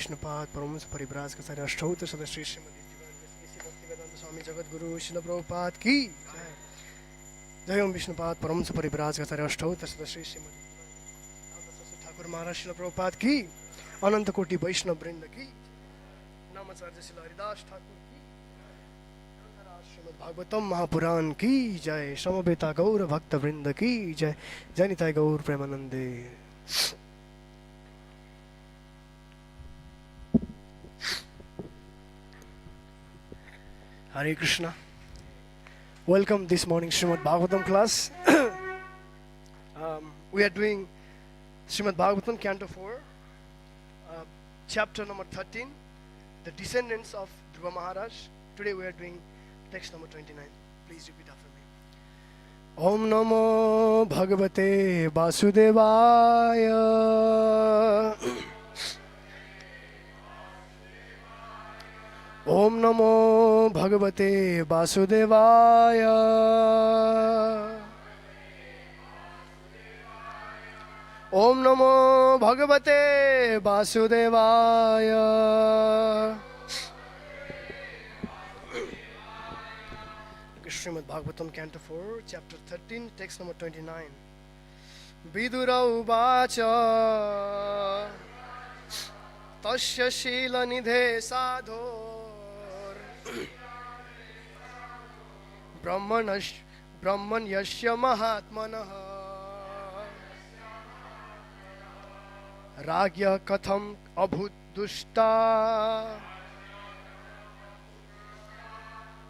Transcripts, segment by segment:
विष्णुपाद परमहंस परिव्राजकाचार्य अष्टोत्तर सदस्य श्रीमती भक्तिवेदांत स्वामी जगद्गुरु शिल प्रभुपाद की जय। जय ओम विष्णुपाद परमहंस परिव्राजकाचार्य अष्टोत्तर सदस्य श्रीमती ठाकुर महाराज शिल प्रभुपाद की, अनंत कोटि वैष्णव वृंद की, नामाचार्य शिल हरिदास ठाकुर की, श्रीमद् भागवतम महापुराण की जय। समवेता गौर भक्त वृंद की जय। जय निताय गौर प्रेमानंदे। Hare Krishna. Welcome this morning Srimad Bhagavatam class. We are doing Srimad Bhagavatam Canto 4, chapter number 13, the descendants of Dhruva Maharaj. Today we are doing text number 29. Please repeat after me. Om Namo Bhagavate Vasudevaya. Om Namo Bhagavate Vasudevaya. Om Namo Bhagavate Vasudevaya. Srimad Bhagavatam Canto 4, Chapter 13, text number 29. Vidura uvacha tasya shila nidhe sadho Brahman yasya mahatmanah Ragya katham abhut dushta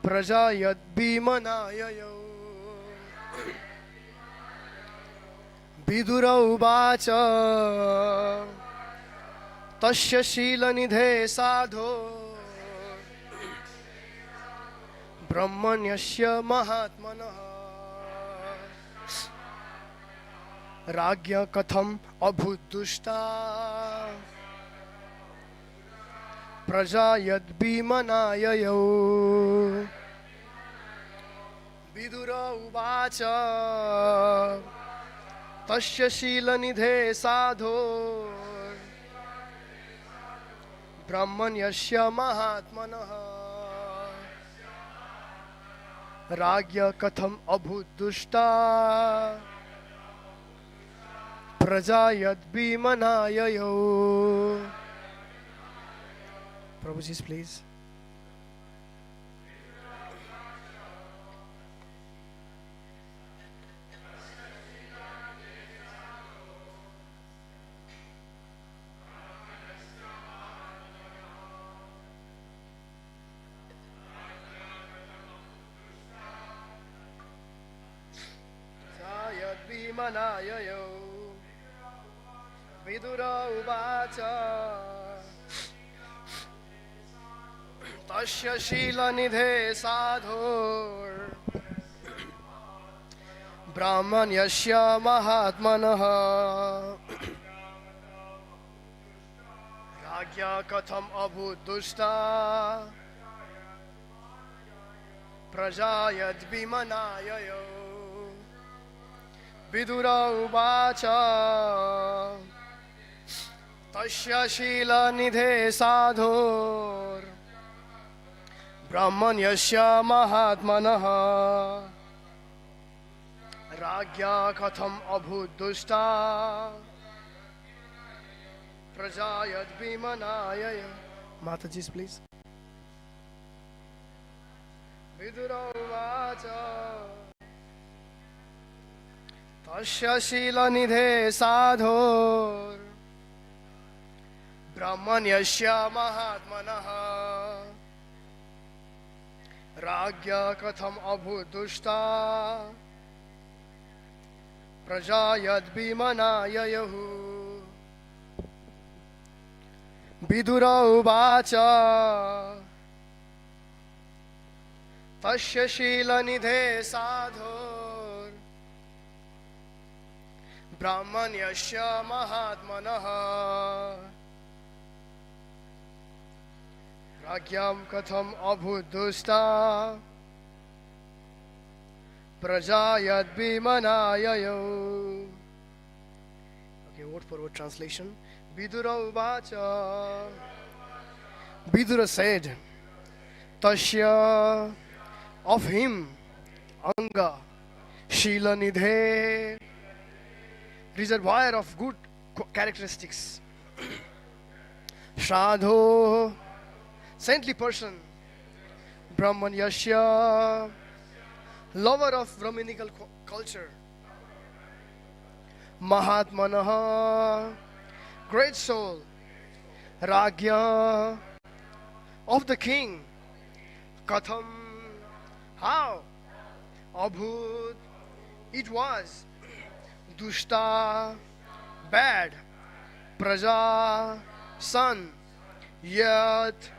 Praja yad bhimanayayo Vidura uvacha tasya shila nidhe sadho Brahmanyasya mahatmanah Ragya katham abhut dushta Praja yad bhimanayayo Vidura uvacha tasya shila nidhe sadho Brahmanyasya mahatmanah Ragya katham abhut dushta Praja yad bhimanayayo. Prabhuji, please. Manayayo Vidura uvacha Tasya shila nidhe sadhur Brahmanyasya mahatmanah Ragya katham abhut dushta Praja yad bhimanayayo Vidura uvacha tasya shila nidhe sadhur Brahmanyasya mahatmanah Ragya katham abhut dushta Praja yad bhimanayaya. Mataji, please. Vidura uvacha Tasya shila nidhe sadhur Brahmanyasya mahatmanah Ragya katham abhut dushta Praja yad bhimanayayo Vidura uvacha Tasya shila nidhe sadhur Brahmanyasya mahatmanah Ragyam katham abhut dushta Praja yad bhimanayayo. Okay, word for word translation. Vidura uvacha. Vidura said, Tasya, of him, Anga, Shila Nidhe, reservoir of good characteristics. Shradho, saintly person. Brahman Yashya, lover of Brahminical culture. Mahatmanaha, great soul. Ragya, of the king. Katham, how? Abhut, it was. Dushta, bad. Praja, son. Yat,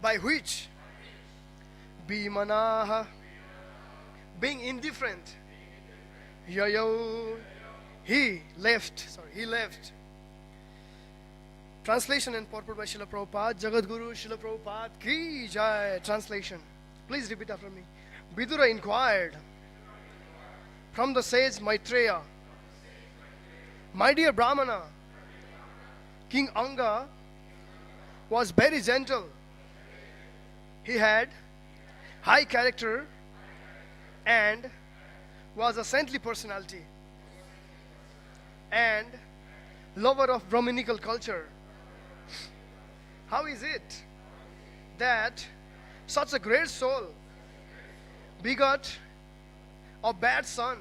by which? Bimanaha, being indifferent. Yayo, he left. Translation and purport by Srila Prabhupada. Jagat Guru Srila Prabhupada ki jai. Translation. Please repeat after me. Vidura inquired from the sage Maitreya, my dear Brahmana, King Anga was very gentle. He had high character and was a saintly personality and lover of Brahminical culture. How is it that such a great soul begot a bad son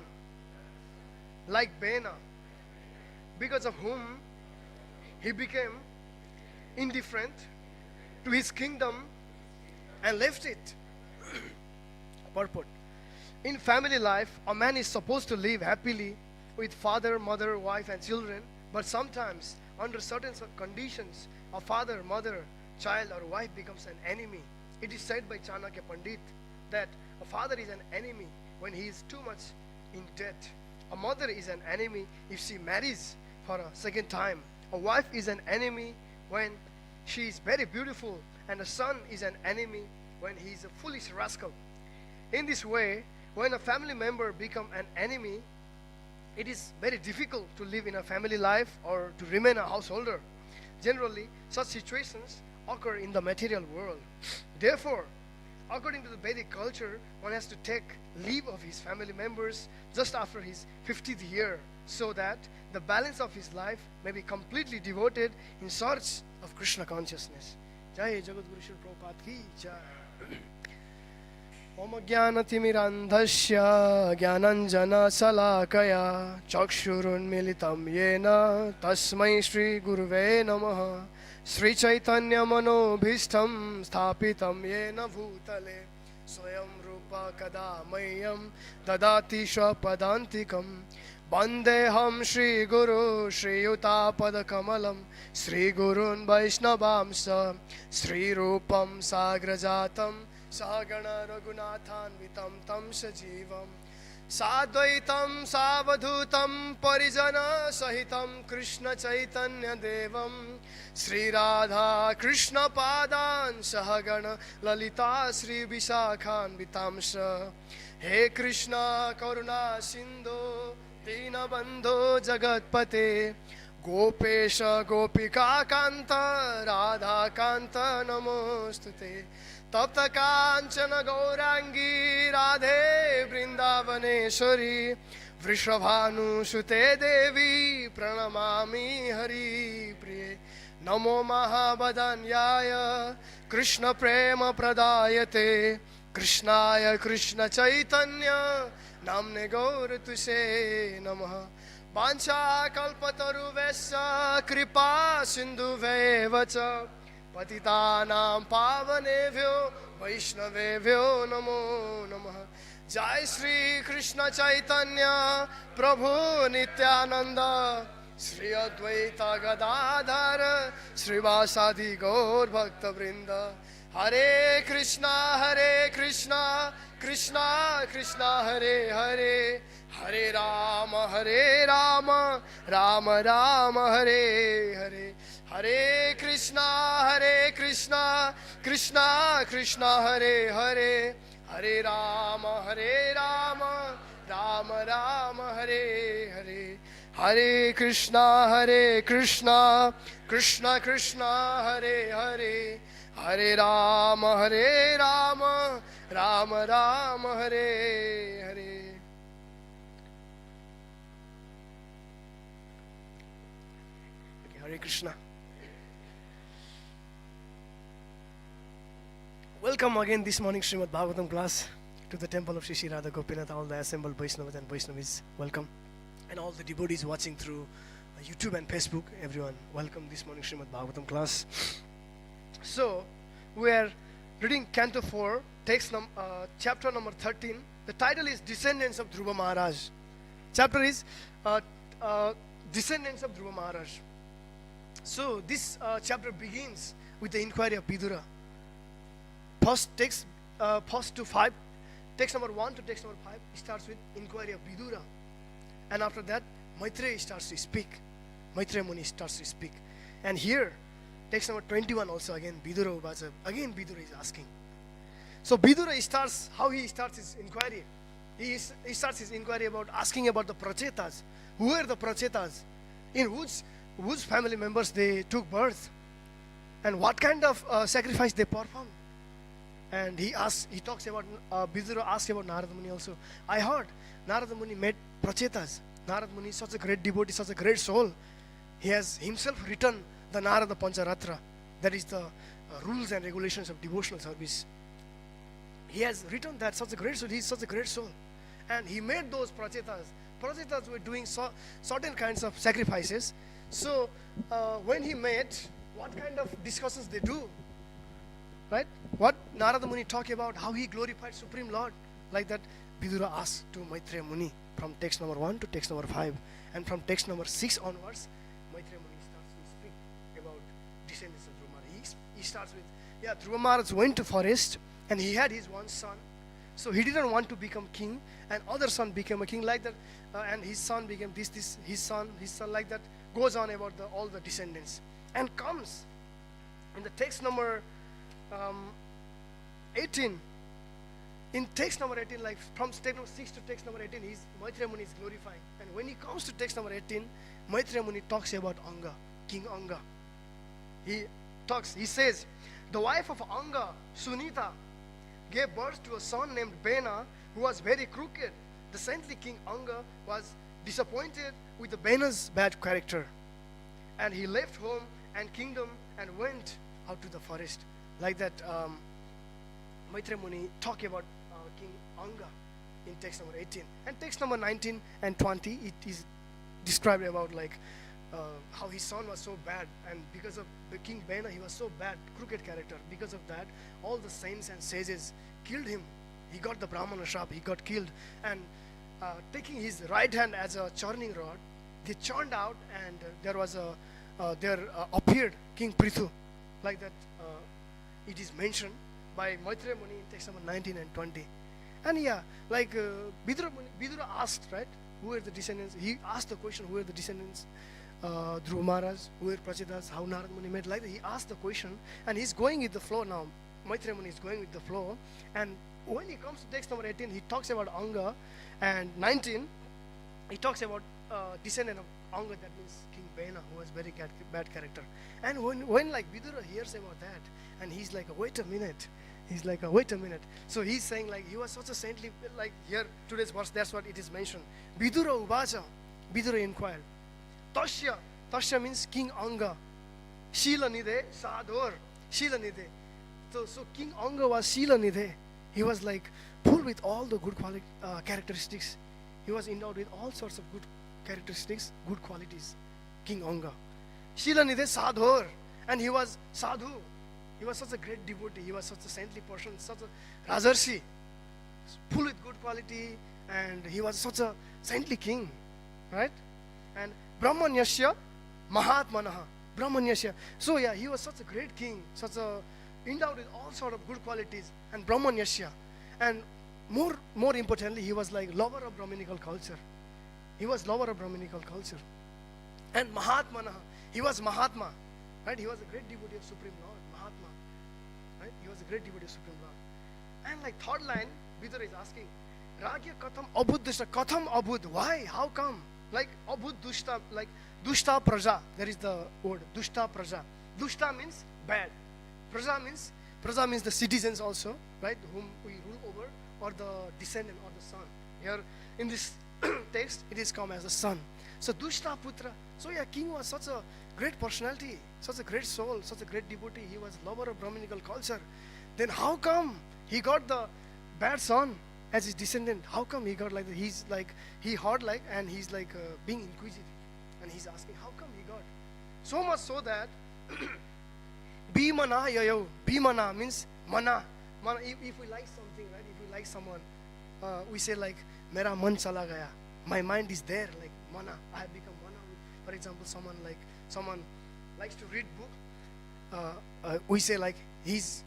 like Bena, because of whom he became indifferent to his kingdom and left it? Purport. In family life, a man is supposed to live happily with father, mother, wife and children, but sometimes under certain conditions, a father, mother, child or wife becomes an enemy. It is said by Chanakya Pandit that a father is an enemy when he is too much in debt. A mother is an enemy if she marries for a second time. A wife is an enemy when she is very beautiful, and a son is an enemy when he is a foolish rascal. In this way, when a family member becomes an enemy, it is very difficult to live in a family life or to remain a householder. Generally, such situations occur in the material world. Therefore, according to the Vedic culture, one has to take leave of his family members just after his 50th year, so that the balance of his life may be completely devoted in search of Krishna consciousness. Jai Jagadguru Srila Prabhupada ki jai. Om Jnanatimirandhasya Jnananjana Salakaya Chakshurun Militam Yena Tasmai Shri Guruve Namaha Sri Chaitanya Manobhishtam Sthapitam Yena Bhutale Swayam Rupa Kada Mayam Dadati Swapadantikam Bandeham Shri Guru Shri Yuta Padakamalam Sri Gurun Vaishnavamsa Sri Rupam Sagrajatam Sahagana Raghunathanvitam Tam Sajivam Sadvaitam Savadhutam Parijana Sahitam Krishna Chaitanya Devam Sri Radha Krishna Padan Sahagana Lalita Sri Visakhanvitamsha He Krishna Karuna Sindhu Dinabandho Jagatpate Gopesha Gopika Kanta Radha Kanta Namostute Tapta Kanchana Gaurangi Radhe Vrindavaneshwari Vrishabhanu Sute Devi Pranamami Hari Priye Namo Mahabadanyaya Krishna Prema Pradayate Krishnaya Krishna Chaitanya Namne Gaur Tuse Namaha Vancha Kalpataru Vesha Kripa Sindhu Vevacha Patitanam Pavanevyo Vaishnavevyo Namo Namaha Jai Sri Krishna Chaitanya Prabhu Nityananda Sri Advaita Gadadhara Srivasadi Gaur Bhakta Vrinda Hare Krishna Krishna Krishna Hare Hare Hare Rama Rama Rama Hare Hare Hare Krishna Krishna Krishna Hare Hare Hare Rama Rama Rama Hare Hare Hare Krishna, Krishna Krishna, Hare Hare, Hare Rama, Rama Rama, Hare Hare. Okay, Hare Krishna. Welcome again this morning, Srimad Bhagavatam class, to the temple of Shri Radha Gopinath. All the assembled Vaishnavas and Vaishnavis, welcome. And all the devotees watching through YouTube and Facebook, everyone, welcome this morning Srimad Bhagavatam class. So, we are reading Canto 4, chapter number 13. The title is Descendants of Dhruva Maharaj. Chapter is Descendants of Dhruva Maharaj. So, this chapter begins with the inquiry of Vidura. First text to 5, text number 1 to text number 5 starts with inquiry of Vidura. And after that, Maitreya starts to speak. Maitreya Muni starts to speak. And here, text number 21 also again, Vidura Uvacha. Again, Vidura is asking. So Vidura starts, how he starts his inquiry. He starts his inquiry about asking about the Prachetas. Who are the Prachetas? In whose family members they took birth? And what kind of sacrifice they performed? And he talks about, Vidura asks about Narada Muni also. I heard Narada Muni met Prachetas. Narada Muni is such a great devotee, such a great soul. He has himself written the Narada Pancharatra. That is the rules and regulations of devotional service. He has written that, such a great soul. He is such a great soul. And he made those Prachetas. Prachetas were doing certain kinds of sacrifices. So when he met, what kind of discussions they do? Right? What Narada Muni talk about, how he glorified Supreme Lord. Like that, Vidura asks to Maitreya Muni from text number 1 to text number 5. And from text number 6 onwards, Maitreya Muni starts to speak about descendants of Dhruva Maharaj. He starts with, Dhruva Maharaj went to forest and he had his one son. So he didn't want to become king, and other son became a king like that, and his son became his son like that, goes on about all the descendants. And comes in the text number 18. In text number 18, like from text number 6 to text number 18, Maitreya Muni is glorifying. And when he comes to text number 18, Maitreya Muni talks about Anga, King Anga. He says, the wife of Anga, Sunita, gave birth to a son named Bena, who was very crooked. The saintly King Anga was disappointed with the Bena's bad character. And he left home and kingdom and went out to the forest. Like that, Maitreya Muni talk about King Anga in text number 18. And text number 19 and 20, it is described about like how his son was so bad, and because of the King Bena, he was so bad, crooked character. Because of that, all the saints and sages killed him. He got the Brahmana shrap, he got killed. And taking his right hand as a churning rod, they churned out, and there appeared King Prithu. Like that, it is mentioned by Maitreya Muni in text number 19 and 20. And Vidura asked, right, who are the descendants? He asked the question, who are the descendants? Dhruva Maharaj, who are Prachetas, how Narada Muni met. Like that, he asked the question, and he's going with the flow now. Maitreya Muni is going with the flow. And when he comes to text number 18, he talks about Anga, and 19, he talks about descendant of Anga, that means King Bena, who was very bad character. And when like Vidura hears about that, and he's like, wait a minute. So he's saying like, he was such a saintly, like here, today's verse, that's what it is mentioned. Vidura Uvacha, Vidura inquired. Tasya means King Anga. Shila Nidhe, Sadhor, Shila Nidhe. So King Anga was Shila Nidhe. He was like full with all the good characteristics. He was endowed with all sorts of good characteristics, good qualities. King Anga. Shila Nidhe Sadhor. And he was Sadhu. He was such a great devotee. He was such a saintly person, such a Rajarshi, full with good quality, and he was such a saintly king, right? And Brahmanyasya Mahatmanaha. Brahmanyasya. So he was such a great king, such a endowed with all sort of good qualities, and Brahmanyasya. And more importantly, he was like lover of Brahminical culture. He was lover of Brahminical culture. And Mahatmanaha. He was Mahatma, right? He was a great devotee of Supreme Lord, Mahatma, right? He was a great devotee of Supreme Lord. And like third line, Vidura is asking, Ragya Katham Abud Dishna, Katham Abud, why? How come? Like abhut dushta, like dushta praja. There is the word dushta praja. Dushta means bad. Praja means the citizens also, right? Whom we rule over, or the descendant or the son. Here in this text, it is come as a son. So dushta putra. So yeah, king was such a great personality, such a great soul, such a great devotee. He was lover of Brahminical culture. Then how come he got the bad son as his descendant? How come he got like that? He's like, he heard like, and he's like being inquisitive, and he's asking how come he got. So much so that Bhimana yayo. Bhimana means mana. Mana. If we like something, right? If we like someone, we say like mera man chala gaya. My mind is there, like mana. I have become mana. For example, someone likes to read book. We say like his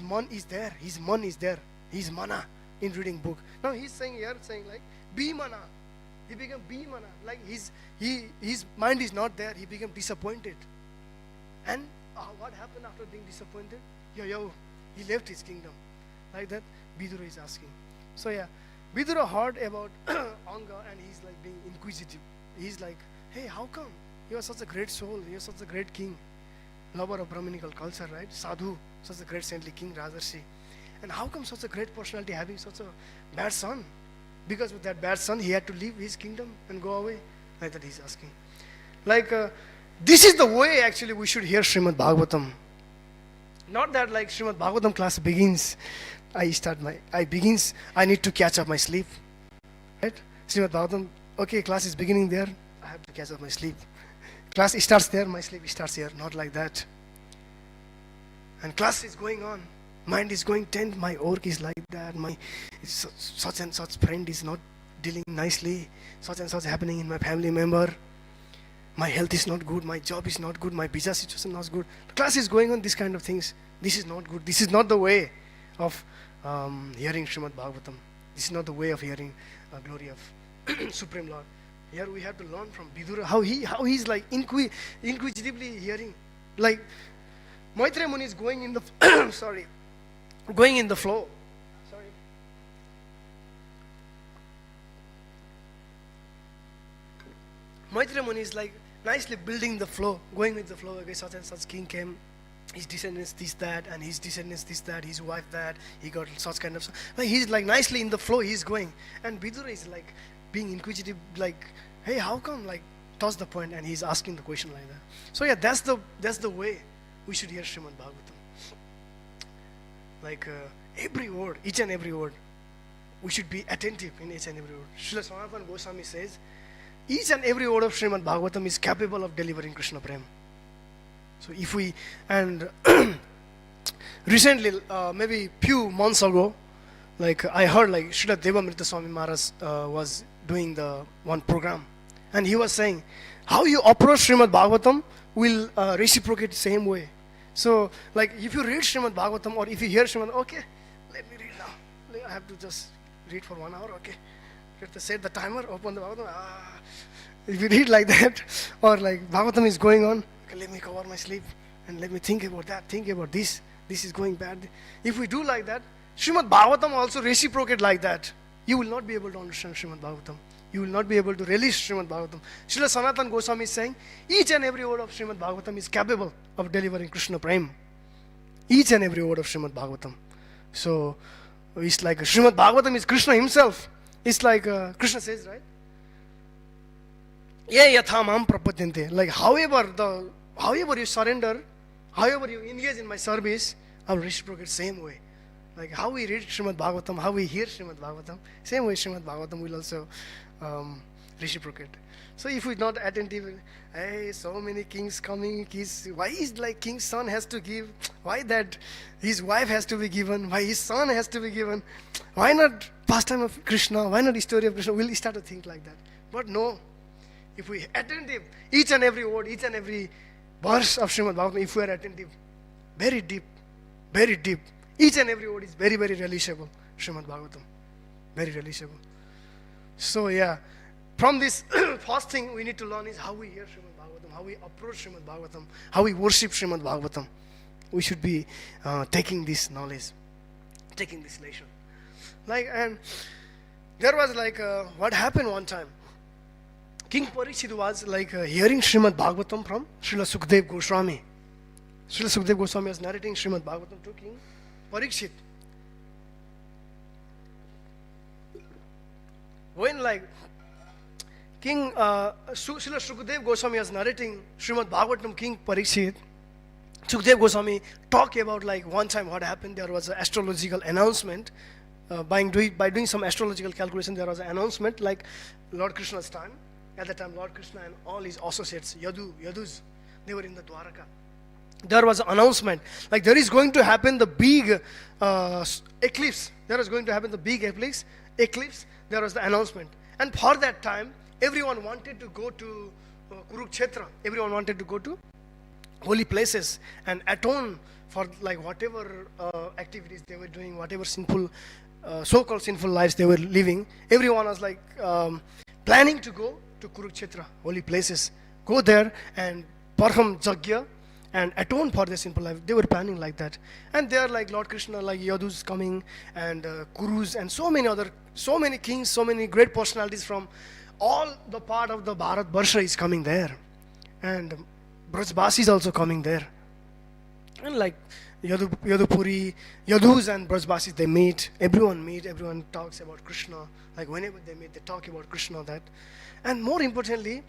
man is there. His man is there. He's mana in reading book. Now he's saying here, saying like Bhimana. He became Bhimana. Like his mind is not there. He became disappointed. And what happened after being disappointed? He left his kingdom. Like that, Vidura is asking. So yeah, Vidura heard about Anga, and he's like being inquisitive. He's like, hey, how come? He was such a great soul. He was such a great king. Lover of Brahminical culture, right? Sadhu, such a great saintly king, Rajarshi. And how come such a great personality having such a bad son? Because with that bad son, he had to leave his kingdom and go away. Like that he's asking. Like, this is the way actually we should hear Srimad Bhagavatam. Not that like Srimad Bhagavatam class begins, I need to catch up my sleep. Right? Srimad Bhagavatam, okay, class is beginning there, I have to catch up my sleep. Class starts there, my sleep starts here. Not like that. And class is going on. Mind is going tense, my work is like that, my such and such friend is not dealing nicely, such and such happening in my family member, my health is not good, my job is not good, my visa situation is not good. Class is going on, these kind of things. This is not good. This is not the way of hearing Srimad Bhagavatam. This is not the way of hearing glory of Supreme Lord. Here we have to learn from Vidura how he's like inquisitively hearing. Like Maitreya Muni is going in the going in the flow. Maitreya Muni is like nicely building the flow, going with the flow. Okay, such and such king came, his descendants this, that, and his descendants this, that, his wife that, he got such kind of, like he's like nicely in the flow, he's going. And Vidura is like being inquisitive, like, hey, how come, like, toss the point, and he's asking the question like that. So yeah, that's the way we should hear Srimad Bhagavatam. Like every word, each and every word, we should be attentive in each and every word. Srila Sanatana Goswami says, each and every word of Srimad Bhagavatam is capable of delivering Krishna Prem. So if we, and recently, maybe few months ago, like I heard like Srila Devamrita Swami Maharaj was doing the one program, and he was saying, how you approach Srimad Bhagavatam will reciprocate the same way. So like if you read Srimad Bhagavatam, or if you hear Srimad, okay, let me read now. I have to just read for 1 hour, okay. You have to set the timer, open the Bhagavatam. If you read like that, or like Bhagavatam is going on, okay, let me cover my sleep and let me think about that, think about this. This is going bad. If we do like that, Srimad Bhagavatam also reciprocate like that. You will not be able to understand Srimad Bhagavatam. You will not be able to relish Srimad Bhagavatam. Srila Sanatana Goswami is saying, each and every word of Srimad Bhagavatam is capable of delivering Krishna Prem. Each and every word of Srimad Bhagavatam. So, it's like Srimad Bhagavatam is Krishna himself. It's like Krishna says, right? Ye yatha mam prapadyante. Like however you surrender, however you engage in my service, I will reciprocate same way. Like how we read Srimad Bhagavatam, how we hear Srimad Bhagavatam, same way Srimad Bhagavatam will also reciprocate. So if we're not attentive, hey, so many kings coming, why is like king's son has to give? Why that his wife has to be given? Why his son has to be given? Why not pastime of Krishna? Why not the story of Krishna? We'll start to think like that. But no, if we attentive, each and every word, each and every verse of Srimad Bhagavatam, if we are attentive, very deep, each and every word is very, very relishable. Srimad Bhagavatam, very relishable. So yeah, from this first thing we need to learn is how we hear Srimad Bhagavatam, how we approach Srimad Bhagavatam, how we worship Srimad Bhagavatam. We should be taking this knowledge, taking this lesson. Like, and there was like what happened one time. King Parikshit was like hearing Srimad Bhagavatam from Srila Sukdev Goswami. Srila Sukdev Goswami was narrating Srimad Bhagavatam to King Parikshit. When like Srila Sukdev Goswami was narrating Srimad Bhagavatam King Parikshit, Sukdev Goswami talked about like one time what happened. There was an astrological announcement. By doing some astrological calculation, there was an announcement like Lord Krishna's time. At that time, Lord Krishna and all his associates, Yadus, they were in the Dwaraka. There was an announcement like there is going to happen the big eclipse. There is going to happen the big eclipse. There was the announcement, and for that time, everyone wanted to go to Kurukshetra. Everyone wanted to go to holy places and atone for like whatever activities they were doing, whatever sinful, so-called sinful lives they were living. Everyone was like planning to go to Kurukshetra, holy places, go there and perform jagya and atone for their sinful life. They were planning like that, and there like Lord Krishna, like Yadus coming, and Kurus, and so many kings, so many great personalities from all the part of the Bharat Barsha is coming there, and Brajbasi is also coming there, and like Yadupuri, Yadus and Brajbasis, they meet, everyone talks about Krishna. Like whenever they meet, they talk about Krishna, that. And more importantly,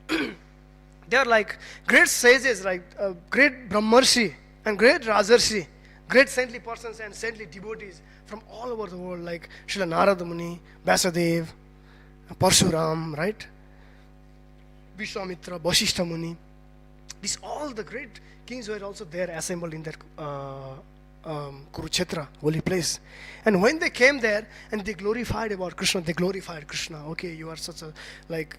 they are like great sages, like great Brahmarshi and great Rajarshi, great saintly persons and saintly devotees from all over the world, like Srila Narada Muni, Vasudev, Parshuram, right? Vishwamitra, Vasishtha Muni. These all the great kings were also there assembled in that Kurukshetra, holy place. And when they came there and they glorified about Krishna, okay, you are such a, like,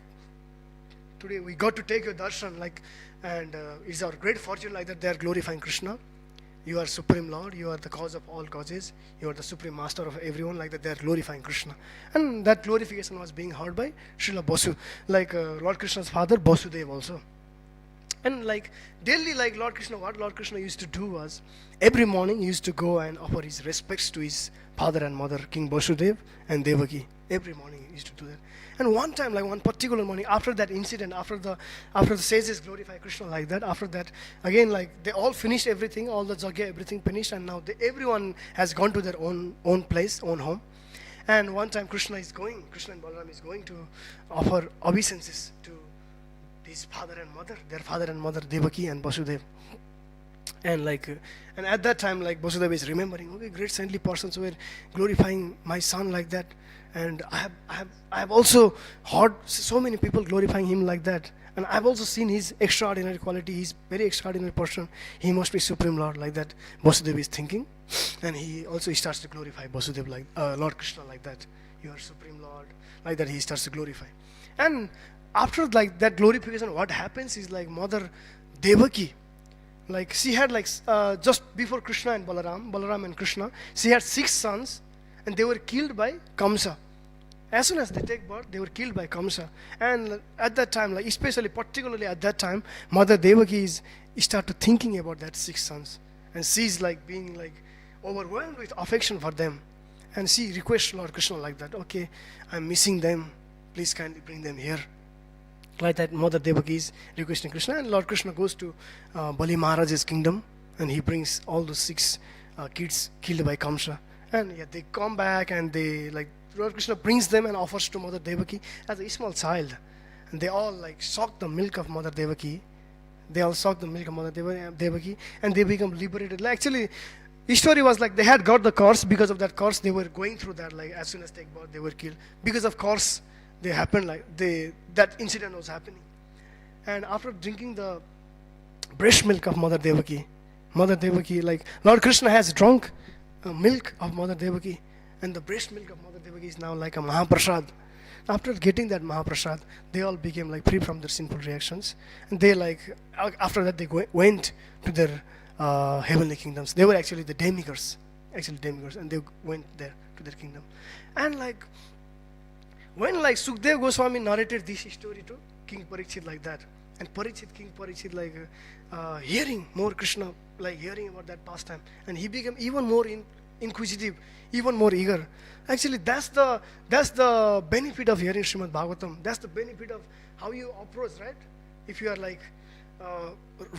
today we got to take your darshan, like, and it's our great fortune like that they are glorifying Krishna. You are Supreme Lord, you are the cause of all causes, you are the Supreme Master of everyone, like that they are glorifying Krishna. And that glorification was being heard by Srila Basu, like Lord Krishna's father, Basudev also. And like daily, like what Lord Krishna used to do was, every morning he used to go and offer his respects to his father and mother, King Basudev and Devaki. Every morning he used to do that. And one time, like one particular morning, after that incident, after the sages glorify Krishna like that, after that, again, like they all finished everything, all the jagya, everything finished, and now everyone has gone to their own place, own home. And one time Krishna and Balaram is going to offer obeisances to his father and mother, their father and mother, Devaki and Basudev. And like, and at that time, like Basudev is remembering, okay, great saintly persons were glorifying my son like that, and I have also heard so many people glorifying him like that, and I've also seen his extraordinary quality. He's very extraordinary person. He must be Supreme Lord, like that. Basudev is thinking, and he also starts to glorify Basudev like Lord Krishna like that. You are Supreme Lord, like that. He starts to glorify, and after like that glorification, what happens is like Mother Devaki, like she had like just before Krishna and Balaram and Krishna, she had 6 sons, and they were killed by Kamsa. As soon as they take birth, they were killed by Kamsa. And at that time, like especially particularly at that time, Mother Devaki started thinking about that 6 sons, and she's like being like overwhelmed with affection for them, and she requests Lord Krishna like that. Okay, I'm missing them. Please kindly bring them here. Like that, Mother Devaki is requesting Krishna, and Lord Krishna goes to Bali Maharaj's kingdom, and he brings all those 6 kids killed by Kamsa. And yeah, they come back, and they like Lord Krishna brings them and offers to Mother Devaki as a small child, and they all like suck the milk of Mother Devaki. Devaki, and they become liberated. Like, actually, the story was like they had got the curse. Because of that curse, they were going through that. Like as soon as they got, they were killed because of curse. They happened like that incident was happening, and after drinking the breast milk of Mother Devaki, like Lord Krishna has drunk milk of Mother Devaki, and the breast milk of Mother Devaki is now like a Mahaprasad. After getting that Mahaprasad, they all became like free from their sinful reactions, and they like after that they went to their heavenly kingdoms. They were actually the demigods, and they went there to their kingdom, and like. When like Sukdev Goswami narrated this story to King Parikshit like that, and King Parikshit like hearing more Krishna, like hearing about that pastime, and he became even more inquisitive, even more eager. Actually, that's the benefit of hearing Srimad Bhagavatam. That's the benefit of how you approach, right? If you are like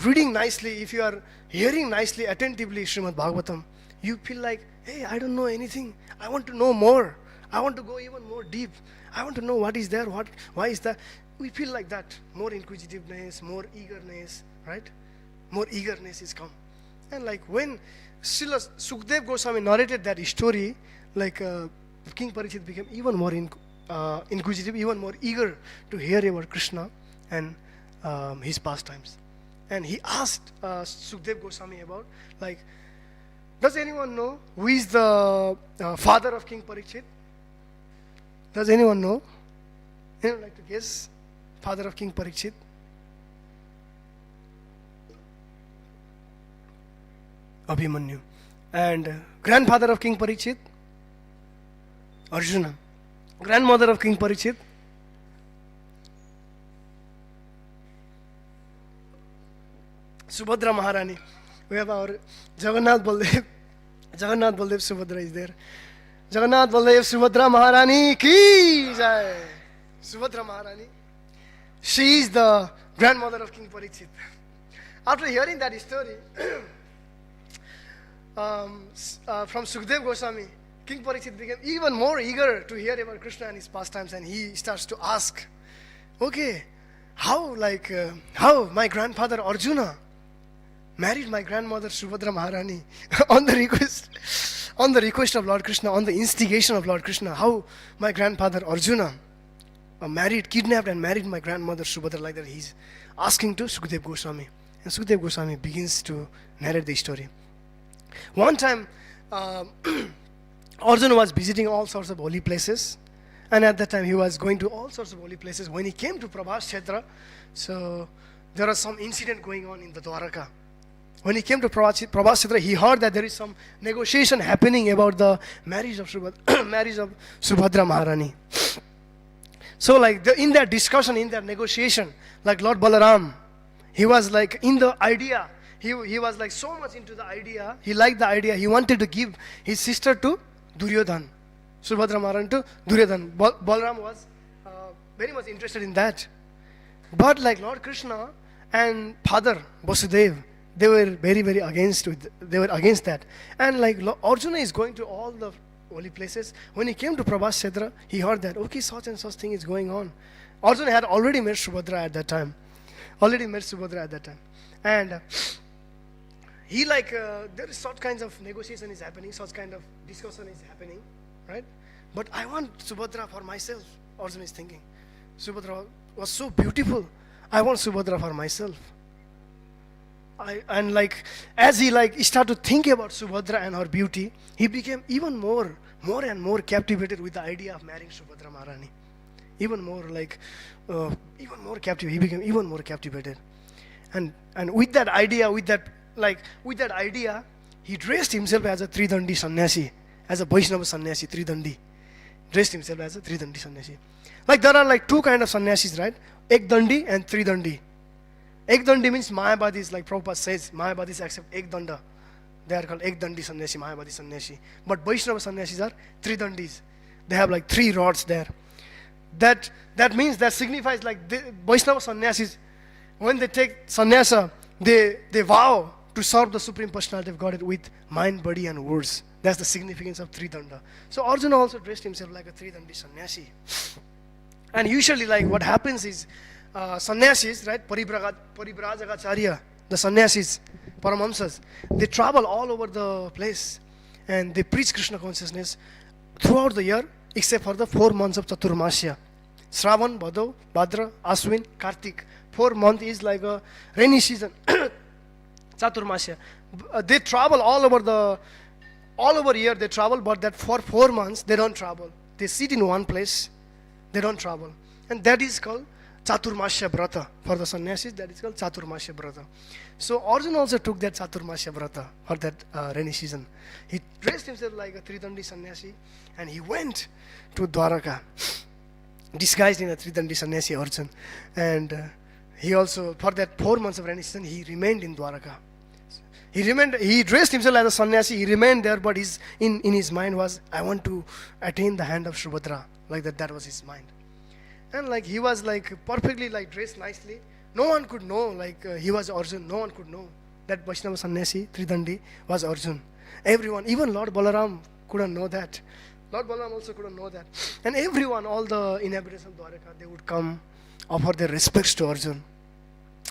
reading nicely, if you are hearing nicely, attentively Srimad Bhagavatam, you feel like, hey, I don't know anything. I want to know more. I want to go even more deep. I want to know what is there, why is that. We feel like that. More inquisitiveness, more eagerness, right? More eagerness is come. And like when Srila Sukdev Goswami narrated that story, like King Parikshit became even more inquisitive, even more eager to hear about Krishna and his pastimes. And he asked Sukdev Goswami about, like, does anyone know who is the father of King Parikshit? Does anyone know? Anyone like to guess? Father of King Parikshit? Abhimanyu. And grandfather of King Parikshit? Arjuna. Grandmother of King Parikshit? Subhadra Maharani. We have our Jagannath Baldev. Jagannath Baldev Subhadra is there. Jagannath Baldev Subhadra Maharani ki jai. Subhadra Maharani. She is the grandmother of King Parikshit. After hearing that story from Sukdev Goswami, King Parikshit became even more eager to hear about Krishna and his pastimes, and he starts to ask, okay, how my grandfather Arjuna married my grandmother Subhadra Maharani on the request of Lord Krishna, on the instigation of Lord Krishna, how my grandfather Arjuna kidnapped and married my grandmother Subhadra, like that he's asking to Sukdev Goswami. And Sukdev Goswami begins to narrate the story. One time, Arjuna was visiting all sorts of holy places, and at that time he was going to all sorts of holy places. When he came to Prabhas Kshetra, so there was some incident going on in the Dwaraka. When he came to Prabhas Kshetra, he heard that there is some negotiation happening about the marriage of Subhadra Maharani. So like in that discussion, in that negotiation, like Lord Balaram, he was like in the idea, he was like so much into the idea, he liked the idea, he wanted to give his sister to Duryodhan, Subhadra Maharani to Duryodhan. Balaram was very much interested in that. But like Lord Krishna and Father Vasudev, they were very, very against it. They were against that. And like Arjuna is going to all the holy places. When he came to Prabhas Kshetra, he heard that, okay, such and such thing is going on. Arjuna had already met Subhadra at that time. And he there is such kinds of negotiation is happening, such kind of discussion is happening, right? But I want Subhadra for myself, Arjuna is thinking. Subhadra was so beautiful. I want Subhadra for myself. And as he started to think about Subhadra and her beauty, he became even more and more captivated with the idea of marrying Subhadra Maharani. Even more captivated. He became even more captivated. And with that idea, he dressed himself as a Tridandi sannyasi, as a Vaishnava sannyasi, Tridandi. Dressed himself as a Tridandi sannyasi. Like there are two kind of sannyasis, right? Ekdandi and Tridandi. Ekdandi means Mayavadis, like Prabhupada says, Mayavadis accept Ekdanda. They are called Ekdandi sannyasi, Mayavadi sannyasi. But Vaishnava sannyasis are Tridandis. They have 3 rods there. That means, that signifies the Vaishnava sannyasis, when they take sannyasa, they vow to serve the Supreme Personality of Godhead with mind, body and words. That's the significance of Tridanda. So Arjuna also dressed himself like a Tridandi sannyasi. And usually what happens is, sannyasis, right, Paribrajagacharya, the sannyasis, Paramhamsas, they travel all over the place and they preach Krishna consciousness throughout the year except for the 4 months of Chaturmasya. Shravan, Bhadra, Bhadra, Ashwin, Kartik. 4 months is like a rainy season. Chaturmasya. They travel all over year they travel, but that for 4 months they don't travel. They sit in one place, they don't travel. And that is called Chaturmasya Brata. For the sannyasis, that is called Chaturmasya Brata. So Arjuna also took that Chaturmasya Brata for that rainy season. He dressed himself like a Tridandi sannyasi and he went to Dwaraka, disguised in a Tridandi sannyasi Arjuna. And he also, for that 4 months of rainy season, he remained in Dwaraka. He dressed himself as a sannyasi, he remained there, but in his mind was, I want to attain the hand of Subhadra. Like that was his mind. And like he was like perfectly like dressed nicely. No one could know like he was Arjun. No one could know that Vaishnava sannyasi, Tridandi, was Arjun. Everyone, even Lord Balaram couldn't know that. Lord Balaram also couldn't know that. And everyone, all the inhabitants of Dwaraka, they would come, offer their respects to Arjun.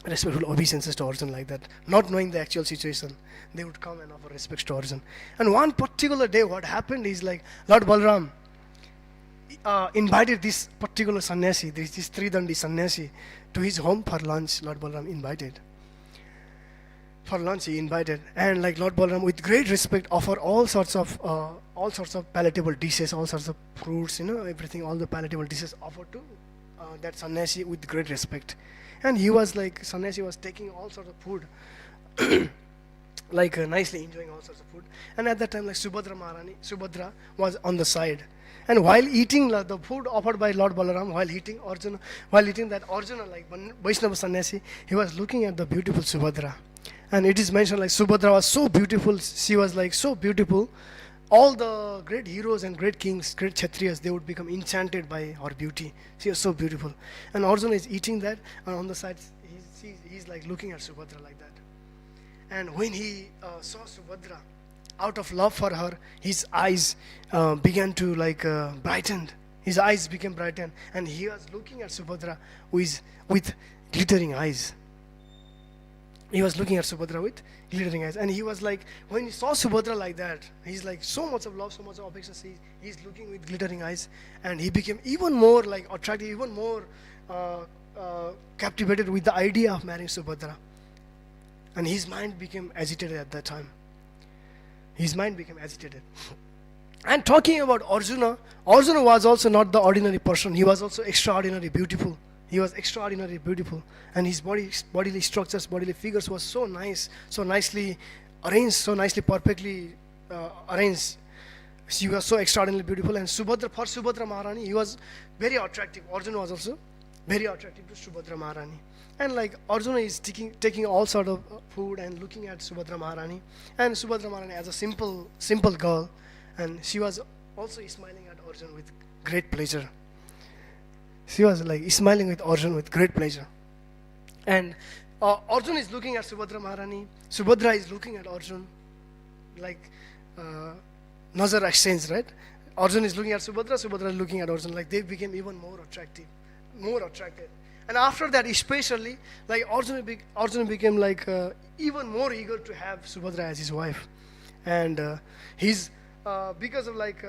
Respectful obeisances to Arjun like that. Not knowing the actual situation, they would come and offer respects to Arjun. And one particular day what happened is like Lord Balaram invited this particular sannyasi, this Tridandi sannyasi, to his home for lunch. Lord Balaram invited. For lunch he invited, and like Lord Balaram with great respect offer all sorts of palatable dishes, all sorts of fruits, everything, all the palatable dishes offered to that sannyasi with great respect. And he was like, sannyasi was taking all sorts of food, like nicely enjoying all sorts of food. And at that time, like Subhadra was on the side. And while eating the food offered by Lord Balaram, while eating that Arjuna, like Vaishnava sannyasi, he was looking at the beautiful Subhadra. And it is mentioned like Subhadra was so beautiful, she was like so beautiful. All the great heroes and great kings, great Kshatriyas, they would become enchanted by her beauty. She was so beautiful. And Arjuna is eating that, and on the side, he's like looking at Subhadra like that. And when he saw Subhadra, out of love for her, his eyes began to like brighten. His eyes became brightened, and he was looking at Subhadra with glittering eyes. He was looking at Subhadra with glittering eyes, and he was like, when he saw Subhadra like that, he's like so much of love, so much of affection. He's looking with glittering eyes, and he became even more like attracted, even more captivated with the idea of marrying Subhadra. And his mind became agitated at that time. His mind became agitated. And talking about Arjuna was also not the ordinary person. He was also extraordinarily beautiful. He was extraordinarily beautiful, and his bodily structures, bodily figures was so nice, so nicely arranged, so nicely, perfectly arranged. She was so extraordinarily beautiful, and for Subhadra Maharani, he was very attractive. Arjuna was also very attractive to Subhadra Maharani. And like Arjuna is taking all sort of food and looking at Subhadra Maharani, and Subhadra Maharani as a simple girl, and she was also smiling at Arjuna with great pleasure. She was like smiling with Arjun with great pleasure. And Arjun is looking at Subhadra Maharani. Subhadra is looking at Arjun. Like Nazar exchange, right? Arjun is looking at Subhadra is looking at Arjun. Like they became even more attractive. And after that, especially, like Arjun became like even more eager to have Subhadra as his wife. And because of like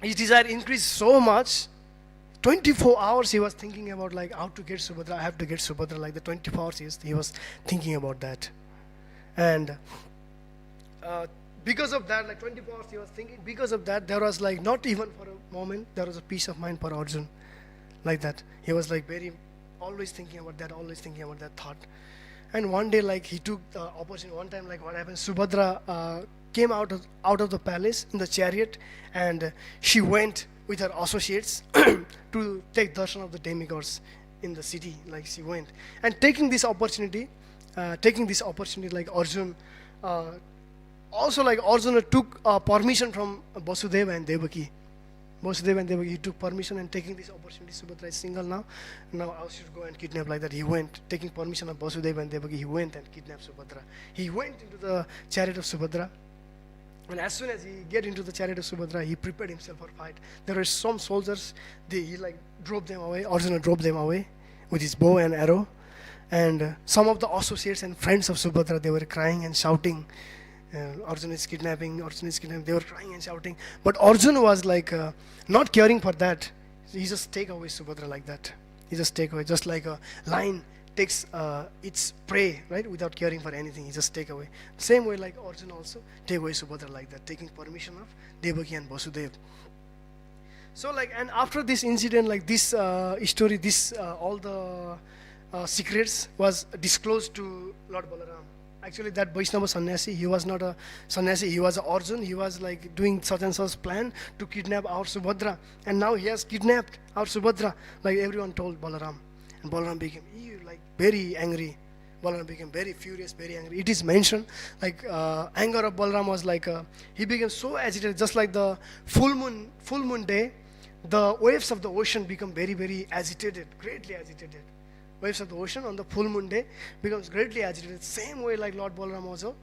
his desire increased so much. 24 hours he was thinking about like how to get Subhadra. I have to get Subhadra. Like the 24 hours he was thinking about that. And because of that, like 24 hours he was thinking, because of that, there was like not even for a moment, there was a peace of mind for Arjun. Like that. He was like always thinking about that thought. And one day like he took the opportunity, one time like what happened, Subhadra came out of the palace in the chariot, and she went with her associates to take darshan of the demigods in the city. Like she went and taking this opportunity like Arjun also like Arjuna took permission from Vasudeva and Devaki. He took permission, and taking this opportunity, Subhadra is single now I should go and kidnap, like that. He went, taking permission of Vasudeva and Devaki, he went and kidnapped Subhadra. He went into the chariot of Subhadra. And as soon as he get into the chariot of Subhadra, he prepared himself for fight. There were some soldiers, he like drove them away. Arjuna drove them away with his bow and arrow. And some of the associates and friends of Subhadra, they were crying and shouting, Arjuna is kidnapping. They were crying and shouting. But Arjuna was like not caring for that. He just take away Subhadra like that. He just take away, just like a lion takes its prey, right, without caring for anything. He just take away. Same way like Arjuna also take away Subhadra like that, taking permission of Devaki and Vasudeva. So like, and after this incident, like this story, all the secrets was disclosed to Lord Balaram. Actually that Vaishnava sannyasi, he was not a sannyasi, he was an Arjun. He was like doing such and such plan to kidnap our Subhadra, and now he has kidnapped our Subhadra, like everyone told Balaram. And Balaram became like very angry Balaram became very furious, very angry. It is mentioned like anger of Balaram was like he became so agitated, just like the full moon day. The waves of the ocean become very, very agitated, greatly agitated. Waves of the ocean on the full moon day becomes greatly agitated. Same way like Lord Balaram also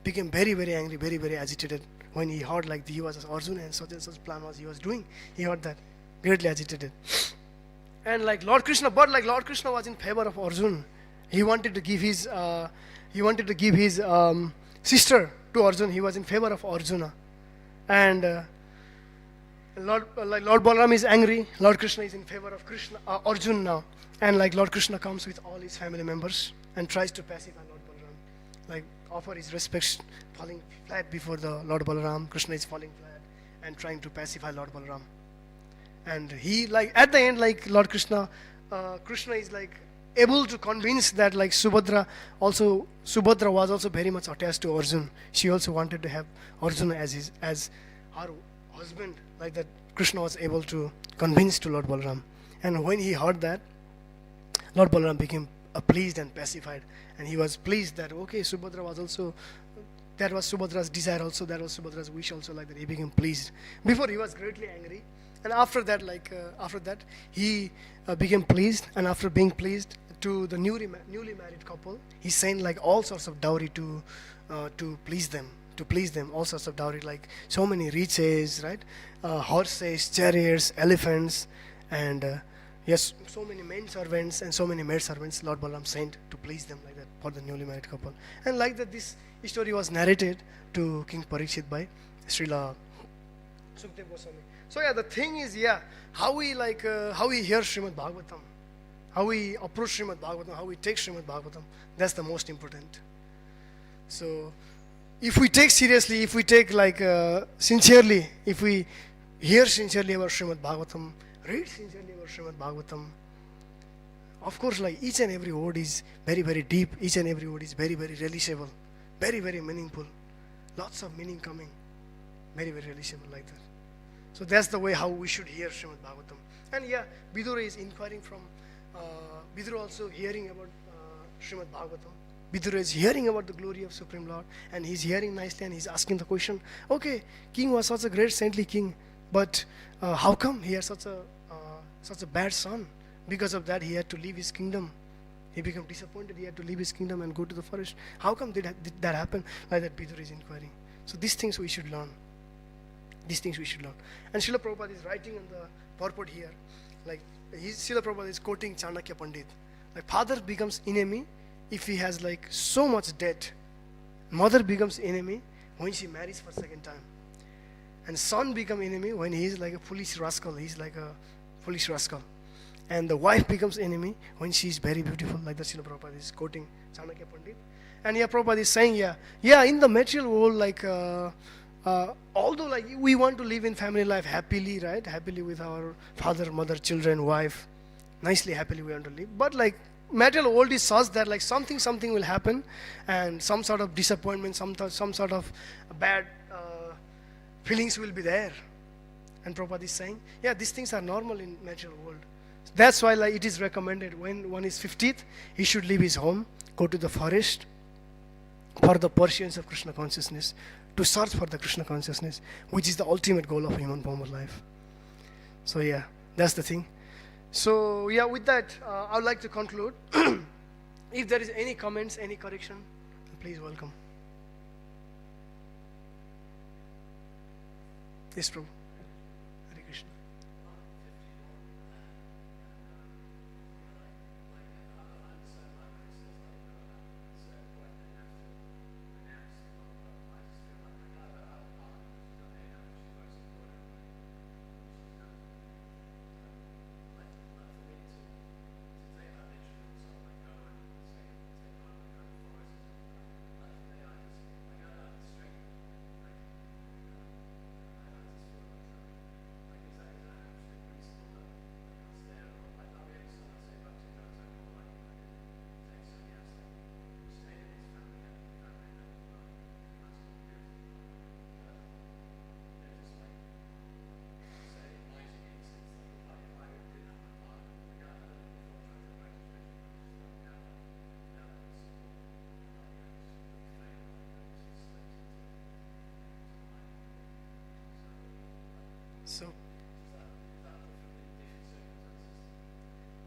became very, very angry, very, very agitated when he heard like he was Arjuna and such plan was he was doing. He heard that, greatly agitated. And like Lord Krishna, but like Lord Krishna was in favor of Arjuna. He wanted to give his sister to Arjuna. He was in favor of Arjuna, and Lord Balaram is angry. Lord Krishna is in favor of Arjuna now, and like Lord Krishna comes with all his family members and tries to pacify Lord Balaram, like offer his respects, falling flat before the Lord Balaram. Krishna is falling flat and trying to pacify Lord Balaram, and he like at the end like Lord Krishna, Krishna is like able to convince that like Subhadra was also very much attached to Arjuna. She also wanted to have Arjuna as her husband, like that Krishna was able to convince to Lord Balaram. And when he heard that, Lord Balaram became pleased and pacified, and he was pleased that okay, Subhadra was also, that was Subhadra's desire also, that was Subhadra's wish also, like that he became pleased. Before he was greatly angry, and after that he became pleased, and after being pleased to the newly married couple, he sent like all sorts of dowry to please them, all sorts of dowry, like so many riches, right? Horses, chariots, elephants, and yes, so many men servants and so many maid servants Lord Balaram sent to please them, like that, for the newly married couple. And like that, this story was narrated to King Parikshit by Srila Sukdev Goswami. So yeah, the thing is, how we hear Srimad Bhagavatam, how we approach Srimad Bhagavatam, how we take Srimad Bhagavatam, that's the most important. So if we take seriously, if we take like sincerely, if we hear sincerely about Srimad Bhagavatam, read sincerely about Srimad Bhagavatam, of course like each and every word is very, very deep, each and every word is very, very relishable, very, very meaningful, lots of meaning coming, very, very relishable, like that. So that's the way how we should hear Srimad Bhagavatam. And Vidura is inquiring from, Vidura also hearing about Srimad Bhagavatam. Vidura is hearing about the glory of Supreme Lord, and he's hearing nicely, and he's asking the question, okay, king was such a great saintly king, but how come he had such a bad son? Because of that he had to leave his kingdom. He became disappointed, he had to leave his kingdom and go to the forest. How come did that happen? Like that Vidura is inquiring. So these things we should learn. And Srila Prabhupada is writing on the purport here, like Srila Prabhupada is quoting Chanakya Pandit. Like father becomes enemy if he has like so much debt. Mother becomes enemy when she marries for second time. And son become enemy when he is like a foolish rascal. He's like a foolish rascal. And the wife becomes enemy when she is very beautiful, like the Srila Prabhupada is quoting Chanakya Pandit. And Prabhupada is saying, in the material world, like although like we want to live in family life happily, right? Happily with our father, mother, children, wife, nicely, happily we want to live. But like material world is such that like something will happen, and some sort of disappointment, some sort of bad feelings will be there. And Prabhupada is saying, these things are normal in material world. That's why like it is recommended when one is 50th, he should leave his home, go to the forest for the pursuance of Krishna consciousness, to search for the Krishna consciousness, which is the ultimate goal of human form of life. So that's the thing. So with that, I would like to conclude. If there is any comments, any correction, please welcome. Yes, Prabhu. Hare Krishna. So,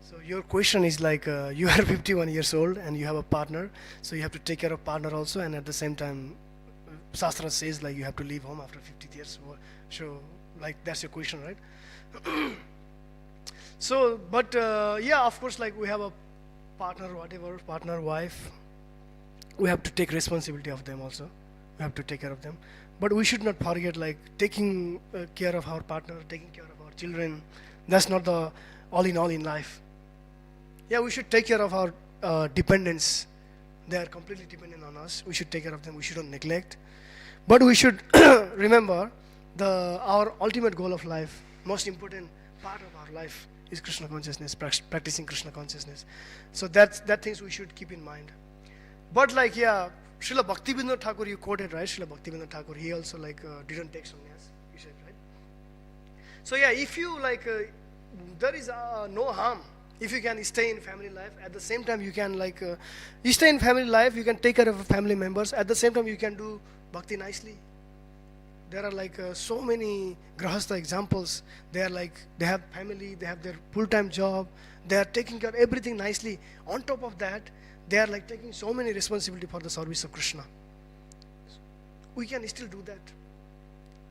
so your question is like you are 51 years old and you have a partner, so you have to take care of partner also, and at the same time, Shastra says like you have to leave home after 50 years. So, like that's your question, right? So, but yeah, of course, like we have a partner, whatever, partner, wife, we have to take responsibility of them also. We have to take care of them. But we should not forget like taking care of our partner, taking care of our children. That's not the all in all in life. Yeah, we should take care of our dependents. They are completely dependent on us. We should take care of them. We shouldn't neglect. But we should remember our ultimate goal of life, most important part of our life is Krishna consciousness, practicing Krishna consciousness. So that things we should keep in mind. But like, yeah, Srila Bhaktivinoda Thakur, you quoted, right? Srila Bhaktivinoda Thakur, he also like didn't take sannyas, you said, right? So yeah, if you like, there is no harm if you can stay in family life. At the same time, you can like, you stay in family life, you can take care of family members. At the same time, you can do bhakti nicely. There are like so many grahastha examples. They are like, they have family, they have their full-time job, they are taking care of everything nicely. On top of that, they are like taking so many responsibility for the service of Krishna. We can still do that.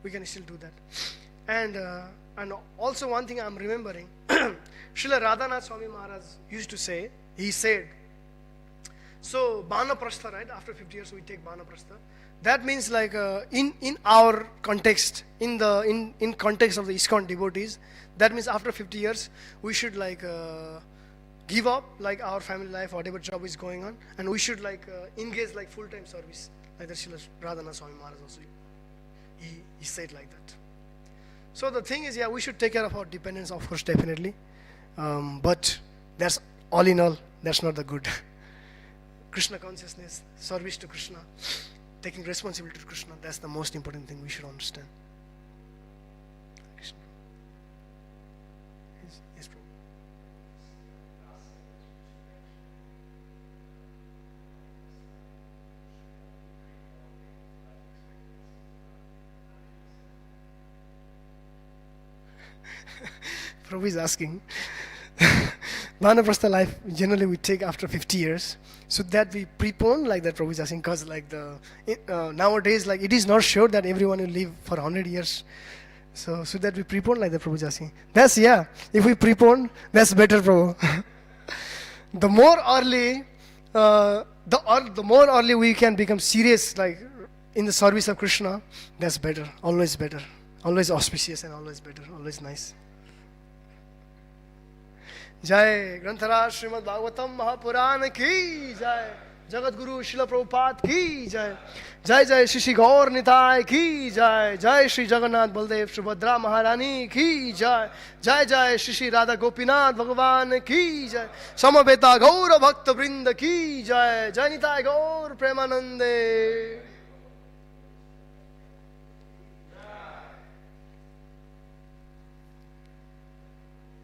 We can still do that. And also one thing I'm remembering, Srila Radhanath Swami Maharaj used to say, he said, so Banaprastha, right? After 50 years we take Banaprastha. That means like in our context, in context of the ISKCON devotees, that means after 50 years we should like give up like our family life, whatever job is going on, and we should like engage like full-time service, like the Srila Radhanath Swami Maharaj also. He said like that. So the thing is, yeah, we should take care of our dependents, of course, definitely. But that's all in all, that's not the good. Krishna consciousness, service to Krishna, taking responsibility to Krishna, that's the most important thing we should understand. Krishna. Yes, Prabhu. Prabhu is asking, Vanaprastha life generally we take after 50 years. So that we prepone, like that Prabhu is asking, because like nowadays like it is not sure that everyone will live for 100 years. So that we prepone, like that Prabhu is asking. That's, yeah, if we prepone, that's better, Prabhu. The more early, the more early we can become serious, like in the service of Krishna, that's better, always better, always auspicious and always better, always nice. जय ग्रंथराज श्रीमद् भागवतम महापुराण की जय, जगत गुरु शिल प्रभुपाद की जय, जय जय श्री श्री गौर निताय की जय, जय श्री जगन्नाथ बलदेव सुभद्रा महारानी की जय, जय जय श्री श्री राधा गोपीनाथ भगवान की जय, समवेता गौर भक्त वृंद की जय, जय निताय गौर प्रेमानंदे।